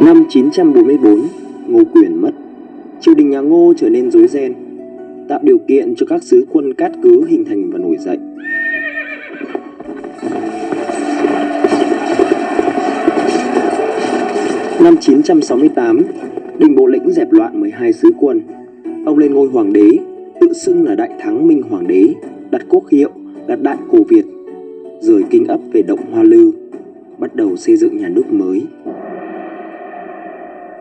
Năm 944, Ngô Quyền mất. Triều đình nhà Ngô trở nên rối ren, tạo điều kiện cho các sứ quân cát cứ hình thành và nổi dậy. Năm 968, Đinh Bộ Lĩnh dẹp loạn 12 sứ quân. Ông lên ngôi hoàng đế, tự xưng là Đại Thắng Minh Hoàng đế, đặt quốc hiệu là Đại Cổ Việt, rời kinh ấp về động Hoa Lư, bắt đầu xây dựng nhà nước mới.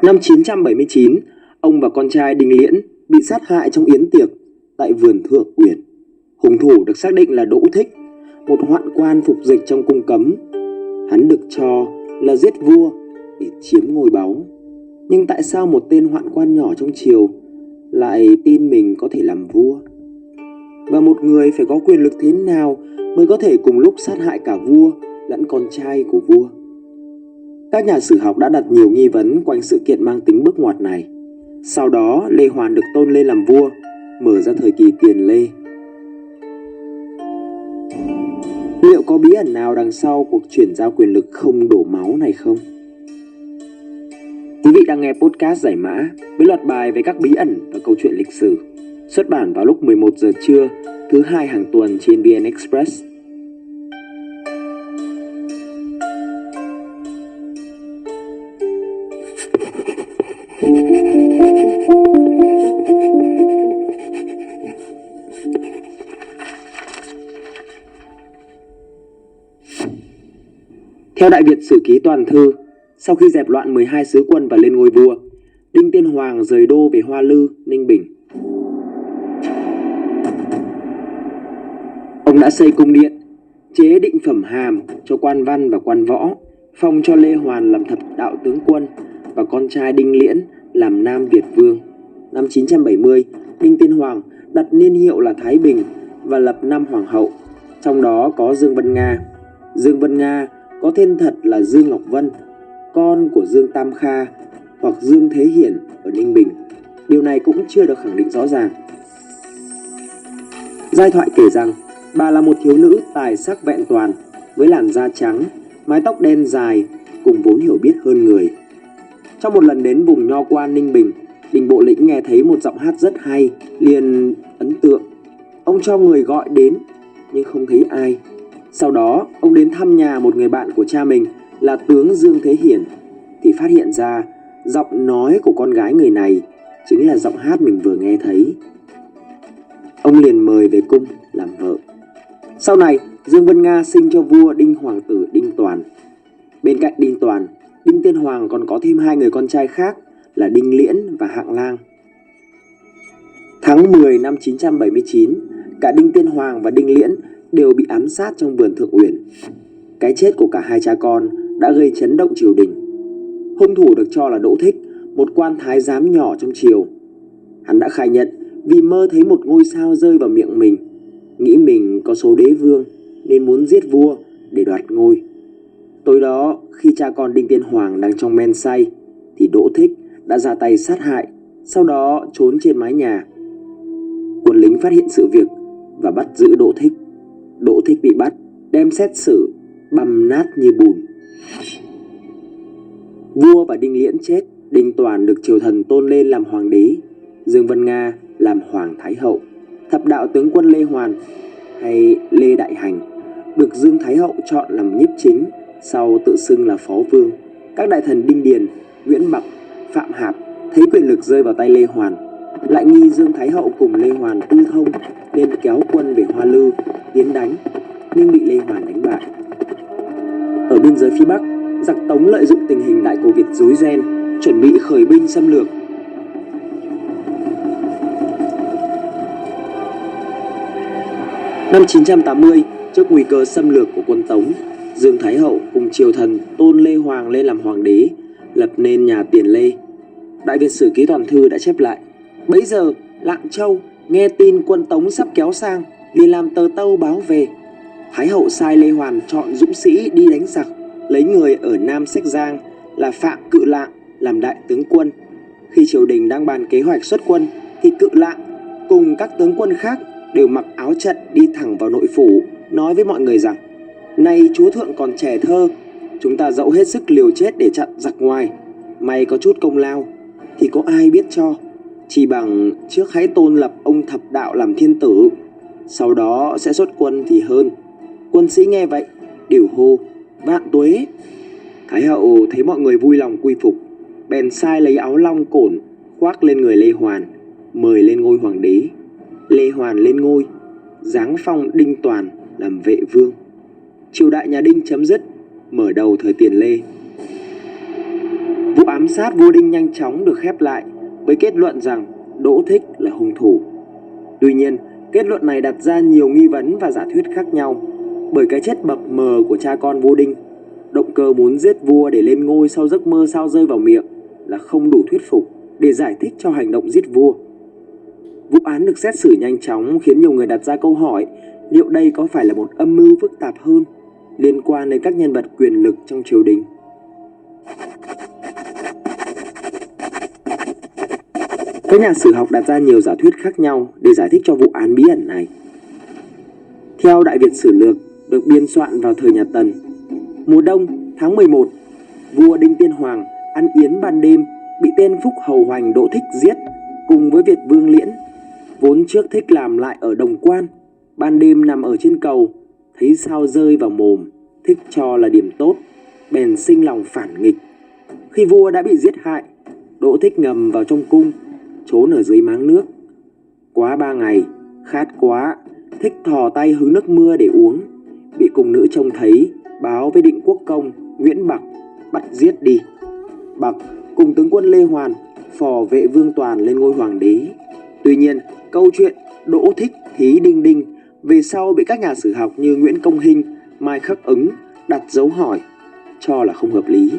Năm 979, ông và con trai Đinh Liễn bị sát hại trong yến tiệc tại vườn Thượng Uyển. Hung thủ được xác định là Đỗ Thích, một hoạn quan phục dịch trong cung cấm. Hắn được cho là giết vua để chiếm ngôi báu. Nhưng tại sao một tên hoạn quan nhỏ trong triều lại tin mình có thể làm vua? Và một người phải có quyền lực thế nào mới có thể cùng lúc sát hại cả vua lẫn con trai của vua? Các nhà sử học đã đặt nhiều nghi vấn quanh sự kiện mang tính bước ngoặt này. Sau đó Lê Hoàn được tôn lên làm vua, mở ra thời kỳ Tiền Lê. Liệu có bí ẩn nào đằng sau cuộc chuyển giao quyền lực không đổ máu này không? Quý vị đang nghe podcast Giải Mã với loạt bài về các bí ẩn và câu chuyện lịch sử, xuất bản vào lúc 11 giờ trưa thứ 2 hàng tuần trên VN Express. Theo Đại Việt Sử Ký Toàn Thư, sau khi dẹp loạn 12 sứ quân và lên ngôi vua, Đinh Tiên Hoàng rời đô về Hoa Lư, Ninh Bình. Ông đã xây cung điện, chế định phẩm hàm cho quan văn và quan võ, phong cho Lê Hoàn làm thập đạo tướng quân và con trai Đinh Liễn làm Nam Việt Vương. Năm 970, Đinh Tiên Hoàng đặt niên hiệu là Thái Bình và lập 5 hoàng hậu, trong đó có Dương Vân Nga. Dương Vân Nga có tên thật là Dương Ngọc Vân, con của Dương Tam Kha hoặc Dương Thế Hiển ở Ninh Bình. Điều này cũng chưa được khẳng định rõ ràng. Giai thoại kể rằng bà là một thiếu nữ tài sắc vẹn toàn, với làn da trắng, mái tóc đen dài, cùng vốn hiểu biết hơn người. Trong một lần đến vùng Nho Quan, Ninh Bình, Đinh Bộ Lĩnh nghe thấy một giọng hát rất hay, liền ấn tượng. Ông cho người gọi đến nhưng không thấy ai. Sau đó ông đến thăm nhà một người bạn của cha mình là tướng Dương Thế Hiển, thì phát hiện ra giọng nói của con gái người này chính là giọng hát mình vừa nghe thấy. Ông liền mời về cung làm vợ. Sau này Dương Vân Nga sinh cho vua Đinh Hoàng tử Đinh Toàn. Bên cạnh Đinh Toàn, Đinh Tiên Hoàng còn có thêm 2 người con trai khác là Đinh Liễn và Hạng Lang. Tháng 10 năm 979, cả Đinh Tiên Hoàng và Đinh Liễn đều bị ám sát trong vườn Thượng Uyển. Cái chết của cả hai cha con đã gây chấn động triều đình. Hung thủ được cho là Đỗ Thích, một quan thái giám nhỏ trong triều. Hắn đã khai nhận vì mơ thấy một ngôi sao rơi vào miệng mình, nghĩ mình có số đế vương nên muốn giết vua để đoạt ngôi. Tối đó, khi cha con Đinh Tiên Hoàng đang trong men say thì Đỗ Thích đã ra tay sát hại, sau đó trốn trên mái nhà. Quân lính phát hiện sự việc và bắt giữ Đỗ Thích. Đỗ Thích bị bắt, đem xét xử, băm nát như bùn. Vua và Đinh Liễn chết, Đinh Toàn được triều thần tôn lên làm hoàng đế, Dương Vân Nga làm hoàng thái hậu. Thập đạo tướng quân Lê Hoàn hay Lê Đại Hành được Dương Thái hậu chọn làm nhiếp chính, sau tự xưng là phó vương. Các đại thần Đinh Điền, Nguyễn Mặc, Phạm Hạp thấy quyền lực rơi vào tay Lê Hoàn, lại nghi Dương Thái hậu cùng Lê Hoàn tư thông nên kéo quân về Hoa Lư tiến đánh, nhưng bị Lê Hoàn đánh bại. Ở biên giới phía Bắc, giặc Tống lợi dụng tình hình Đại Cổ Việt rối ren, chuẩn bị khởi binh xâm lược. Năm 980, trước nguy cơ xâm lược của quân Tống, Dương Thái hậu cùng triều thần tôn Lê Hoàng lên làm hoàng đế, lập nên nhà Tiền Lê. Đại Việt Sử Ký Toàn Thư đã chép lại: bấy giờ Lạng Châu nghe tin quân Tống sắp kéo sang, liền làm tờ tâu báo về. Thái hậu sai Lê Hoàn chọn dũng sĩ đi đánh giặc, lấy người ở Nam Sách Giang là Phạm Cự Lạng làm đại tướng quân. Khi triều đình đang bàn kế hoạch xuất quân thì Cự Lạng cùng các tướng quân khác đều mặc áo trận đi thẳng vào nội phủ, nói với mọi người rằng: này chúa thượng còn trẻ thơ, chúng ta dẫu hết sức liều chết để chặn giặc ngoài, mày có chút công lao thì có ai biết cho, chỉ bằng trước hãy tôn lập ông Thập Đạo làm thiên tử, sau đó sẽ xuất quân thì hơn. Quân sĩ nghe vậy đều hô vạn tuế. Thái hậu thấy mọi người vui lòng quy phục, bèn sai lấy áo long cổn khoác lên người Lê Hoàn, mời lên ngôi hoàng đế. Lê Hoàn lên ngôi, giáng phong Đinh Toàn làm vệ vương. Triều đại nhà Đinh chấm dứt, mở đầu thời tiền Lê. Vụ ám sát vua Đinh nhanh chóng được khép lại với kết luận rằng Đỗ Thích là hung thủ. Tuy nhiên, kết luận này đặt ra nhiều nghi vấn và giả thuyết khác nhau, bởi cái chết mập mờ của cha con vua Đinh, động cơ muốn giết vua để lên ngôi sau giấc mơ sao rơi vào miệng là không đủ thuyết phục để giải thích cho hành động giết vua. Vụ án được xét xử nhanh chóng khiến nhiều người đặt ra câu hỏi liệu đây có phải là một âm mưu phức tạp hơn liên quan đến các nhân vật quyền lực trong triều đình. Các nhà sử học đặt ra nhiều giả thuyết khác nhau để giải thích cho vụ án bí ẩn này. Theo Đại Việt Sử Lược được biên soạn vào thời nhà Tần, mùa đông tháng 11, vua Đinh Tiên Hoàng ăn yến ban đêm bị tên Phúc Hầu Hoành Đỗ Thích giết cùng với Việt Vương Liễn. Vốn trước Thích làm lại ở Đồng Quan, ban đêm nằm ở trên cầu, thấy sao rơi vào mồm, Thích cho là điểm tốt, bèn sinh lòng phản nghịch. Khi vua đã bị giết hại, Đỗ Thích ngầm vào trong cung, trốn ở dưới máng nước. Quá 3 ngày, khát quá, Thích thò tay hứng nước mưa để uống, bị cung nữ trông thấy, báo với Định Quốc Công Nguyễn Bạc bắt giết đi. Bạc cùng tướng quân Lê Hoàn phò vệ Vương Toàn lên ngôi hoàng đế. Tuy nhiên, câu chuyện Đỗ Thích thí Đinh Đinh về sau bị các nhà sử học như Nguyễn Công Hinh, Mai Khắc Ứng đặt dấu hỏi, cho là không hợp lý.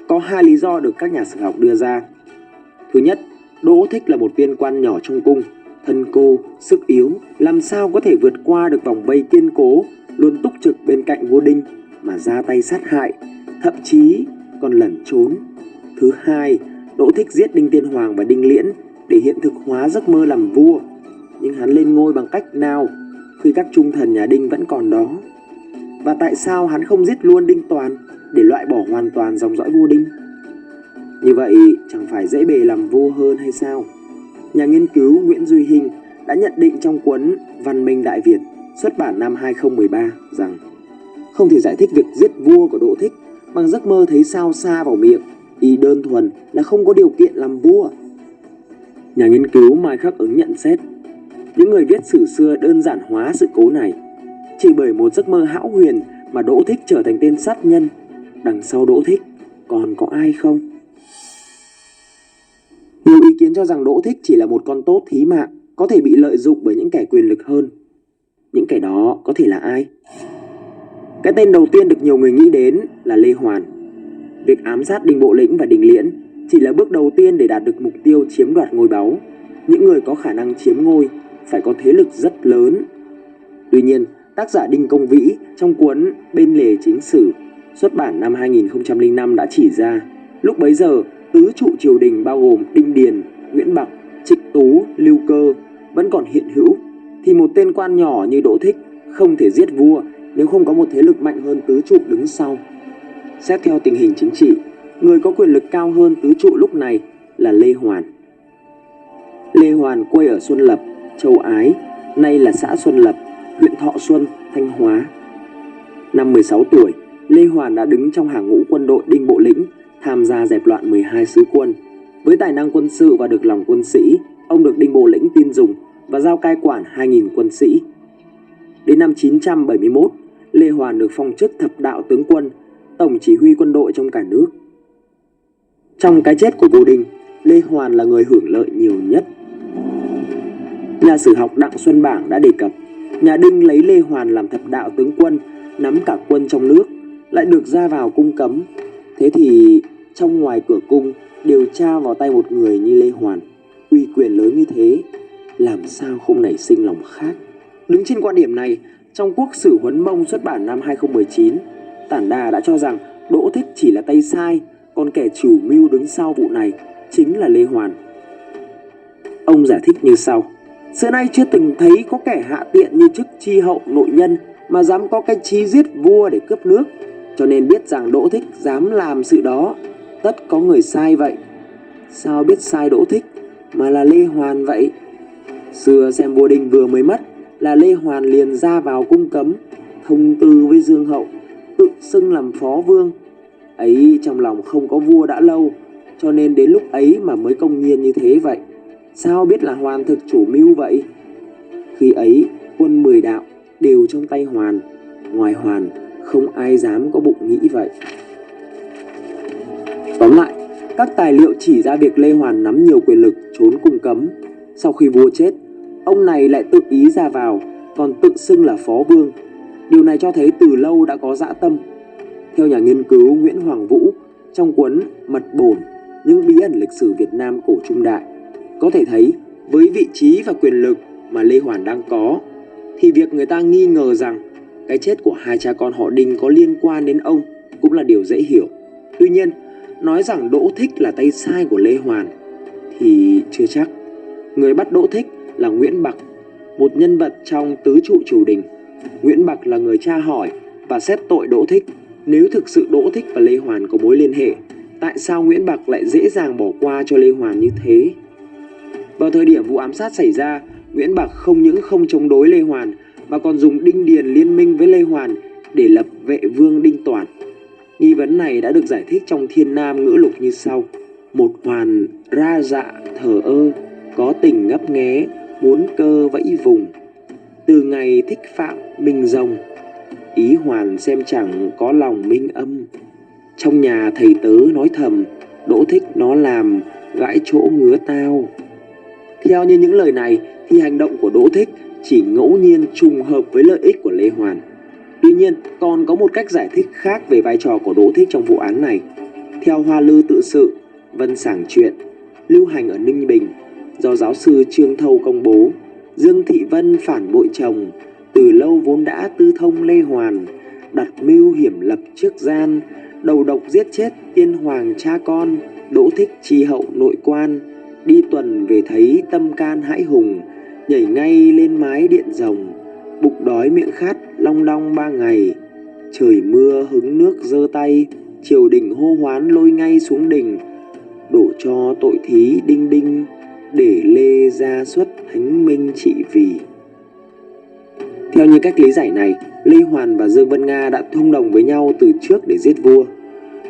Có 2 lý do được các nhà sử học đưa ra. Thứ nhất, Đỗ Thích là một viên quan nhỏ trong cung, thân cô, sức yếu, làm sao có thể vượt qua được vòng vây kiên cố luôn túc trực bên cạnh vua Đinh mà ra tay sát hại, thậm chí còn lẩn trốn. Thứ hai, Đỗ Thích giết Đinh Tiên Hoàng và Đinh Liễn để hiện thực hóa giấc mơ làm vua. Nhưng hắn lên ngôi bằng cách nào khi các trung thần nhà Đinh vẫn còn đó? Và tại sao hắn không giết luôn Đinh Toàn để loại bỏ hoàn toàn dòng dõi vua Đinh? Như vậy chẳng phải dễ bề làm vua hơn hay sao? Nhà nghiên cứu Nguyễn Duy Hinh đã nhận định trong cuốn Văn Minh Đại Việt xuất bản năm 2013 rằng không thể giải thích việc giết vua của Đỗ Thích bằng giấc mơ thấy sao xa vào miệng, y đơn thuần là không có điều kiện làm vua. Nhà nghiên cứu Mai Khắc Ứng nhận xét, những người viết sử xưa đơn giản hóa sự cố này. Chỉ bởi một giấc mơ hão huyền mà Đỗ Thích trở thành tên sát nhân, đằng sau Đỗ Thích còn có ai không? Nhiều ý kiến cho rằng Đỗ Thích chỉ là một con tốt thí mạng, có thể bị lợi dụng bởi những kẻ quyền lực hơn. Những kẻ đó có thể là ai? Cái tên đầu tiên được nhiều người nghĩ đến là Lê Hoàn. Việc ám sát Đinh Bộ Lĩnh và Đinh Liễn chỉ là bước đầu tiên để đạt được mục tiêu chiếm đoạt ngôi báu. Những người có khả năng chiếm ngôi phải có thế lực rất lớn. Tuy nhiên, tác giả Đinh Công Vĩ trong cuốn Bên lề chính sử xuất bản năm 2005 đã chỉ ra, lúc bấy giờ tứ trụ triều đình bao gồm Đinh Điền, Nguyễn Bạc, Trịnh Tú, Lưu Cơ vẫn còn hiện hữu, thì một tên quan nhỏ như Đỗ Thích không thể giết vua nếu không có một thế lực mạnh hơn tứ trụ đứng sau. Xét theo tình hình chính trị, người có quyền lực cao hơn tứ trụ lúc này là Lê Hoàn. Lê Hoàn quê ở Xuân Lập, Châu Ái, nay là xã Xuân Lập, huyện Thọ Xuân, Thanh Hóa. Năm 16 tuổi, Lê Hoàn đã đứng trong hàng ngũ quân đội Đinh Bộ Lĩnh, tham gia dẹp loạn 12 sứ quân. Với tài năng quân sự và được lòng quân sĩ, ông được Đinh Bộ Lĩnh tin dùng và giao cai quản 2.000 quân sĩ. Đến năm 971, Lê Hoàn được phong chức thập đạo tướng quân, tổng chỉ huy quân đội trong cả nước. Trong cái chết của vua Đinh, Lê Hoàn là người hưởng lợi nhiều nhất. Nhà sử học Đặng Xuân Bảng đã đề cập, nhà Đinh lấy Lê Hoàn làm thập đạo tướng quân, nắm cả quân trong nước, lại được ra vào cung cấm. Thế thì trong ngoài cửa cung đều trao vào tay một người như Lê Hoàn, uy quyền lớn như thế, làm sao không nảy sinh lòng khác? Đứng trên quan điểm này, trong Quốc sử Huấn Mông xuất bản năm 2019, Tản Đà đã cho rằng Đỗ Thích chỉ là tay sai, còn kẻ chủ mưu đứng sau vụ này chính là Lê Hoàn. Ông giải thích như sau: xưa nay chưa từng thấy có kẻ hạ tiện như chức tri hậu nội nhân mà dám có cái chí giết vua để cướp nước, cho nên biết rằng Đỗ Thích dám làm sự đó, tất có người sai vậy. Sao biết sai Đỗ Thích mà là Lê Hoàn vậy? Xưa xem vua Đinh vừa mới mất là Lê Hoàn liền ra vào cung cấm, thông tư với Dương Hậu, tự xưng làm phó vương. Ấy trong lòng không có vua đã lâu, cho nên đến lúc ấy mà mới công nhiên như thế vậy. Sao biết là Hoàn thực chủ mưu vậy? Khi ấy quân 10 đạo đều trong tay Hoàn, ngoài Hoàn không ai dám có bụng nghĩ vậy. Tóm lại, các tài liệu chỉ ra việc Lê Hoàn nắm nhiều quyền lực trốn cung cấm. Sau khi vua chết, ông này lại tự ý ra vào, còn tự xưng là phó vương. Điều này cho thấy từ lâu đã có dã tâm. Theo nhà nghiên cứu Nguyễn Hoàng Vũ trong cuốn Mật Bổn, những bí ẩn lịch sử Việt Nam cổ trung đại, có thể thấy với vị trí và quyền lực mà Lê Hoàn đang có, thì việc người ta nghi ngờ rằng cái chết của hai cha con họ Đinh có liên quan đến ông cũng là điều dễ hiểu. Tuy nhiên, nói rằng Đỗ Thích là tay sai của Lê Hoàn thì chưa chắc. Người bắt Đỗ Thích là Nguyễn Bạc, một nhân vật trong tứ trụ triều đình. Nguyễn Bạc là người tra hỏi và xét tội Đỗ Thích. Nếu thực sự Đỗ Thích và Lê Hoàn có mối liên hệ, tại sao Nguyễn Bạc lại dễ dàng bỏ qua cho Lê Hoàn như thế? Vào thời điểm vụ ám sát xảy ra, Nguyễn Bạc không những không chống đối Lê Hoàn mà còn dùng Đinh Điền liên minh với Lê Hoàn để lập vệ vương Đinh Toản. Nghi vấn này đã được giải thích trong Thiên Nam Ngữ Lục như sau: một Hoàn ra dạ thờ ơ, có tình ngấp nghé, muốn cơ vẫy vùng. Từ ngày thích phạm minh rồng, ý Hoàn xem chẳng có lòng minh âm. Trong nhà thầy tớ nói thầm, Đỗ Thích nó làm gãi chỗ ngứa tao. Theo như những lời này thì hành động của Đỗ Thích chỉ ngẫu nhiên trùng hợp với lợi ích của Lê Hoàn. Tuy nhiên, còn có một cách giải thích khác về vai trò của Đỗ Thích trong vụ án này. Theo Hoa Lư tự sự, Vân Sảng truyện, lưu hành ở Ninh Bình, do giáo sư Trương Thâu công bố, Dương Thị Vân phản bội chồng, từ lâu vốn đã tư thông Lê Hoàn, đặt mưu hiểm lập trước gian, đầu độc giết chết tiên hoàng cha con, Đỗ Thích tri hậu nội quan. Đi tuần về thấy tâm can hãi hùng, nhảy ngay lên mái điện rồng. Bụng đói miệng khát long đong 3 ngày, trời mưa hứng nước giơ tay, triều đình hô hoán lôi ngay xuống đình. Đổ cho tội thí Đinh Đinh, để Lê ra xuất thánh minh trị vì. Theo như cách lý giải này, Lê Hoàn và Dương Vân Nga đã thông đồng với nhau từ trước để giết vua.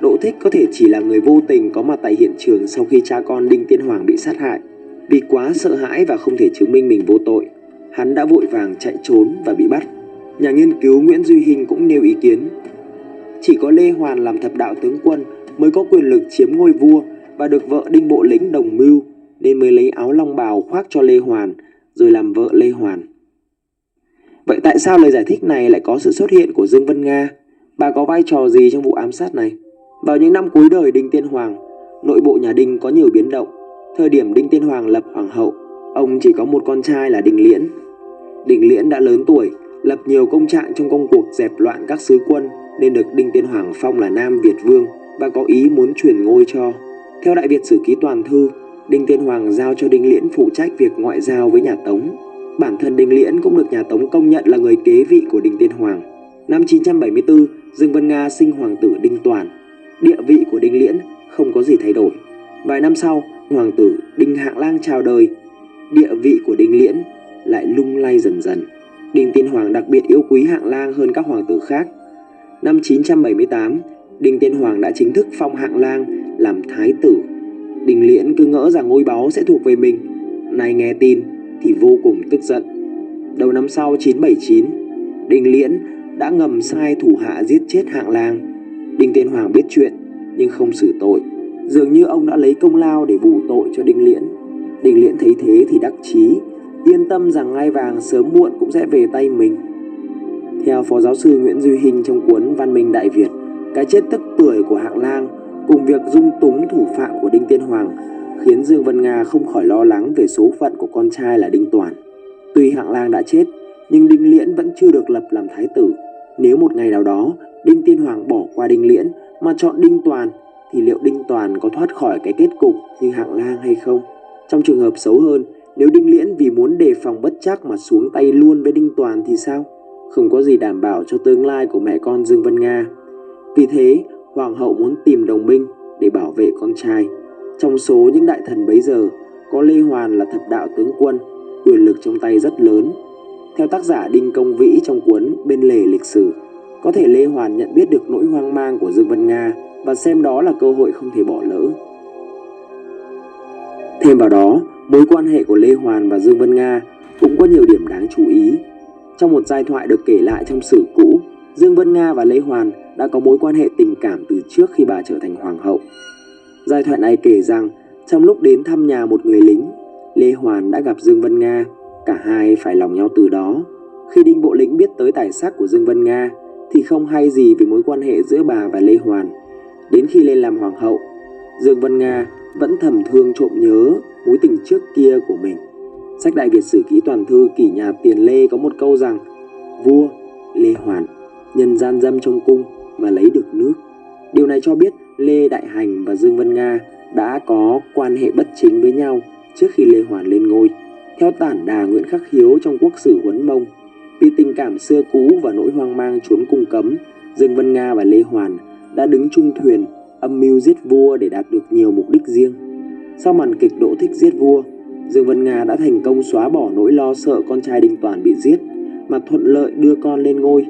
Đỗ Thích có thể chỉ là người vô tình có mặt tại hiện trường sau khi cha con Đinh Tiên Hoàng bị sát hại. Vì quá sợ hãi và không thể chứng minh mình vô tội, hắn đã vội vàng chạy trốn và bị bắt. Nhà nghiên cứu Nguyễn Duy Hinh cũng nêu ý kiến, chỉ có Lê Hoàn làm thập đạo tướng quân mới có quyền lực chiếm ngôi vua và được vợ Đinh Bộ Lĩnh đồng mưu, nên mới lấy áo long bào khoác cho Lê Hoàn rồi làm vợ Lê Hoàn. Vậy tại sao lời giải thích này lại có sự xuất hiện của Dương Vân Nga? Bà có vai trò gì trong vụ ám sát này? Vào những năm cuối đời Đinh Tiên Hoàng, nội bộ nhà Đinh có nhiều biến động. Thời điểm Đinh Tiên Hoàng lập hoàng hậu, ông chỉ có một con trai là Đinh Liễn. Đinh Liễn đã lớn tuổi, lập nhiều công trạng trong công cuộc dẹp loạn các sứ quân, nên được Đinh Tiên Hoàng phong là Nam Việt Vương và có ý muốn truyền ngôi cho. Theo Đại Việt Sử Ký Toàn Thư, Đinh Tiên Hoàng giao cho Đinh Liễn phụ trách việc ngoại giao với nhà Tống. Bản thân Đinh Liễn cũng được nhà Tống công nhận là người kế vị của Đinh Tiên Hoàng. Năm 974, Dương Vân Nga sinh hoàng tử Đinh Toản. Địa vị của Đinh Liễn không có gì thay đổi. Vài năm sau, hoàng tử Đinh Hạng Lang chào đời. Địa vị của Đinh Liễn lại lung lay dần dần. Đinh Tiên Hoàng đặc biệt yêu quý Hạng Lang hơn các hoàng tử khác. Năm 978, Đinh Tiên Hoàng đã chính thức phong Hạng Lang làm thái tử. Đinh Liễn cứ ngỡ rằng ngôi báu sẽ thuộc về mình. Nay nghe tin thì vô cùng tức giận. Đầu năm sau 979, Đinh Liễn đã ngầm sai thủ hạ giết chết Hạng Lang. Đinh Tiên Hoàng biết chuyện nhưng không xử tội. Dường như ông đã lấy công lao để bù tội cho Đinh Liễn. Đinh Liễn thấy thế thì đắc chí, yên tâm rằng ngai vàng sớm muộn cũng sẽ về tay mình. Theo Phó Giáo sư Nguyễn Duy Hinh trong cuốn Văn Minh Đại Việt, cái chết tức tưởi của Hạng Lang cùng việc dung túng thủ phạm của Đinh Tiên Hoàng khiến Dương Vân Nga không khỏi lo lắng về số phận của con trai là Đinh Toản. Tuy Hạng Lang đã chết, nhưng Đinh Liễn vẫn chưa được lập làm thái tử. Nếu một ngày nào đó Đinh Tiên Hoàng bỏ qua Đinh Liễn mà chọn Đinh Toàn, thì liệu Đinh Toàn có thoát khỏi cái kết cục như Hạng Lang hay không? Trong trường hợp xấu hơn, nếu Đinh Liễn vì muốn đề phòng bất trắc mà xuống tay luôn với Đinh Toàn thì sao? Không có gì đảm bảo cho tương lai của mẹ con Dương Vân Nga. Vì thế, hoàng hậu muốn tìm đồng minh để bảo vệ con trai. Trong số những đại thần bấy giờ, có Lê Hoàn là thập đạo tướng quân, quyền lực trong tay rất lớn. Theo tác giả Đinh Công Vĩ trong cuốn Bên lề lịch sử, có thể Lê Hoàn nhận biết được nỗi hoang mang của Dương Vân Nga và xem đó là cơ hội không thể bỏ lỡ. Thêm vào đó, mối quan hệ của Lê Hoàn và Dương Vân Nga cũng có nhiều điểm đáng chú ý. Trong một giai thoại được kể lại trong sử cũ, Dương Vân Nga và Lê Hoàn đã có mối quan hệ tình cảm từ trước khi bà trở thành hoàng hậu. Giai thoại này kể rằng trong lúc đến thăm nhà một người lính, Lê Hoàn đã gặp Dương Vân Nga, cả hai phải lòng nhau từ đó. Khi Đinh Bộ Lĩnh biết tới tài sắc của Dương Vân Nga thì không hay gì về mối quan hệ giữa bà và Lê Hoàn. Đến khi lên làm hoàng hậu, Dương Vân Nga vẫn thầm thương trộm nhớ mối tình trước kia của mình. Sách Đại Việt Sử Ký Toàn Thư kỷ nhà Tiền Lê có một câu rằng: vua Lê Hoàn nhân gian dâm trong cung và lấy được nước. Điều này cho biết Lê Đại Hành và Dương Vân Nga đã có quan hệ bất chính với nhau trước khi Lê Hoàn lên ngôi. Theo tản đà Nguyễn Khắc Hiếu trong Quốc sử Huấn Mông, vì tình cảm xưa cũ và nỗi hoang mang trốn cung cấm, Dương Vân Nga và Lê Hoàn đã đứng chung thuyền âm mưu giết vua để đạt được nhiều mục đích riêng. Sau màn kịch Đỗ Thích giết vua, Dương Vân Nga đã thành công xóa bỏ nỗi lo sợ con trai Đinh Toàn bị giết, mà thuận lợi đưa con lên ngôi.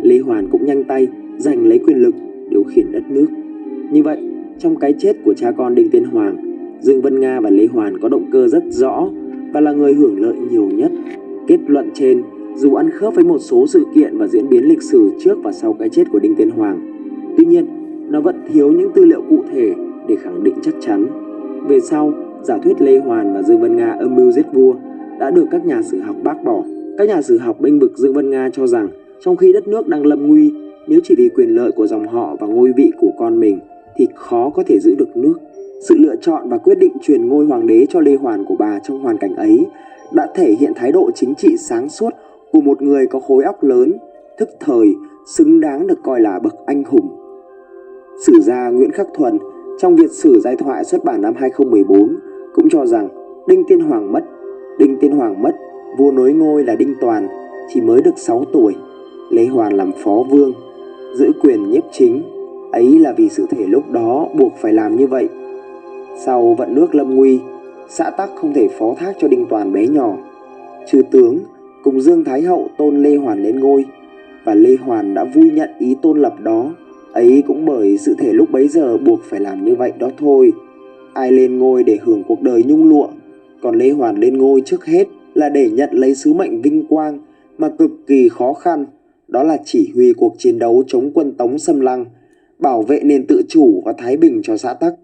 Lê Hoàn cũng nhanh tay giành lấy quyền lực điều khiển đất nước. Như vậy, trong cái chết của cha con Đinh Tiên Hoàng, Dương Vân Nga và Lê Hoàn có động cơ rất rõ và là người hưởng lợi nhiều nhất. Kết luận trên dù ăn khớp với một số sự kiện và diễn biến lịch sử trước và sau cái chết của Đinh Tiên Hoàng, tuy nhiên nó vẫn thiếu những tư liệu cụ thể để khẳng định chắc chắn. Về sau, giả thuyết Lê Hoàn và Dương Vân Nga âm mưu giết vua đã được các nhà sử học bác bỏ. Các nhà sử học bênh vực Dương Vân Nga cho rằng trong khi đất nước đang lâm nguy, nếu chỉ vì quyền lợi của dòng họ và ngôi vị của con mình thì khó có thể giữ được nước. Sự lựa chọn và quyết định truyền ngôi hoàng đế cho Lê Hoàn của bà trong hoàn cảnh ấy đã thể hiện thái độ chính trị sáng suốt của một người có khối óc lớn, thức thời, xứng đáng được coi là bậc anh hùng. Sử gia Nguyễn Khắc Thuần trong Việt sử giai thoại xuất bản năm 2014 cũng cho rằng Đinh Tiên Hoàng mất, vua nối ngôi là Đinh Toàn chỉ mới được 6 tuổi. Lê Hoàn làm phó vương, giữ quyền nhiếp chính, ấy là vì sự thể lúc đó buộc phải làm như vậy. Sau vận nước lâm nguy, xã tắc không thể phó thác cho Đinh Toàn bé nhỏ. Chư tướng cùng Dương Thái Hậu tôn Lê Hoàn lên ngôi, và Lê Hoàn đã vui nhận ý tôn lập đó. Ấy cũng bởi sự thể lúc bấy giờ buộc phải làm như vậy đó thôi. Ai lên ngôi để hưởng cuộc đời nhung lụa, còn Lê Hoàn lên ngôi trước hết là để nhận lấy sứ mệnh vinh quang mà cực kỳ khó khăn, đó là chỉ huy cuộc chiến đấu chống quân Tống xâm lăng, bảo vệ nền tự chủ và thái bình cho xã tắc.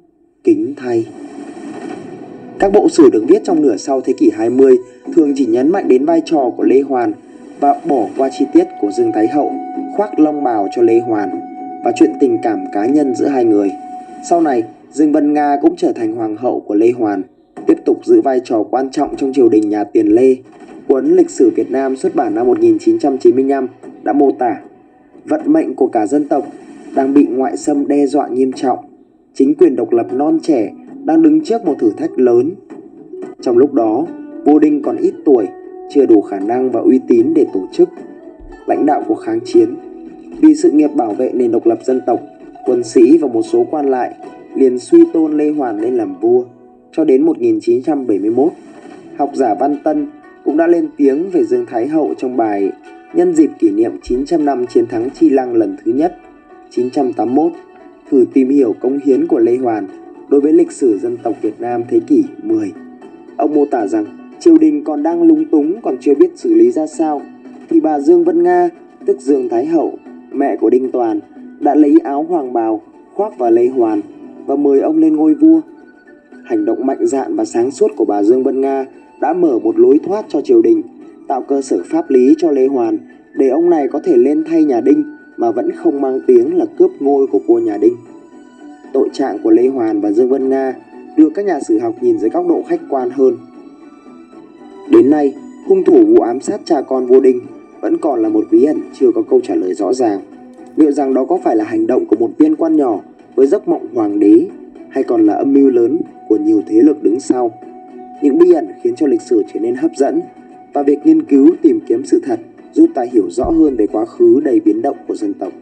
Kính thay. Các bộ sử được viết trong nửa sau thế kỷ 20 thường chỉ nhấn mạnh đến vai trò của Lê Hoàn và bỏ qua chi tiết của Dương Thái Hậu khoác long bào cho Lê Hoàn và chuyện tình cảm cá nhân giữa hai người. Sau này, Dương Vân Nga cũng trở thành hoàng hậu của Lê Hoàn, tiếp tục giữ vai trò quan trọng trong triều đình nhà Tiền Lê. Cuốn Lịch sử Việt Nam xuất bản năm 1995 đã mô tả vận mệnh của cả dân tộc đang bị ngoại xâm đe dọa nghiêm trọng. Chính quyền độc lập non trẻ đang đứng trước một thử thách lớn. Trong lúc đó, vua Đinh còn ít tuổi, chưa đủ khả năng và uy tín để tổ chức lãnh đạo cuộc kháng chiến. Vì sự nghiệp bảo vệ nền độc lập dân tộc, quân sĩ và một số quan lại liền suy tôn Lê Hoàn lên làm vua. Cho đến 1971, học giả Văn Tân cũng đã lên tiếng về Dương Thái Hậu trong bài nhân dịp kỷ niệm 900 năm chiến thắng Chi Lăng lần thứ nhất 981, thử tìm hiểu cống hiến của Lê Hoàn đối với lịch sử dân tộc Việt Nam thế kỷ 10. Ông mô tả rằng triều đình còn đang lúng túng, còn chưa biết xử lý ra sao, thì bà Dương Vân Nga, tức Dương Thái Hậu, mẹ của Đinh Toàn, đã lấy áo hoàng bào khoác vào Lê Hoàn và mời ông lên ngôi vua. Hành động mạnh dạn và sáng suốt của bà Dương Vân Nga đã mở một lối thoát cho triều đình, tạo cơ sở pháp lý cho Lê Hoàn để ông này có thể lên thay nhà Đinh mà vẫn không mang tiếng là cướp ngôi của vua nhà Đinh. Tội trạng của Lê Hoàn và Dương Vân Nga được các nhà sử học nhìn dưới góc độ khách quan hơn. Đến nay, hung thủ vụ ám sát cha con vua Đinh vẫn còn là một bí ẩn chưa có câu trả lời rõ ràng. Liệu rằng đó có phải là hành động của một viên quan nhỏ với giấc mộng hoàng đế, hay còn là âm mưu lớn của nhiều thế lực đứng sau? Những bí ẩn khiến cho lịch sử trở nên hấp dẫn, và việc nghiên cứu tìm kiếm sự thật giúp ta hiểu rõ hơn về quá khứ đầy biến động của dân tộc.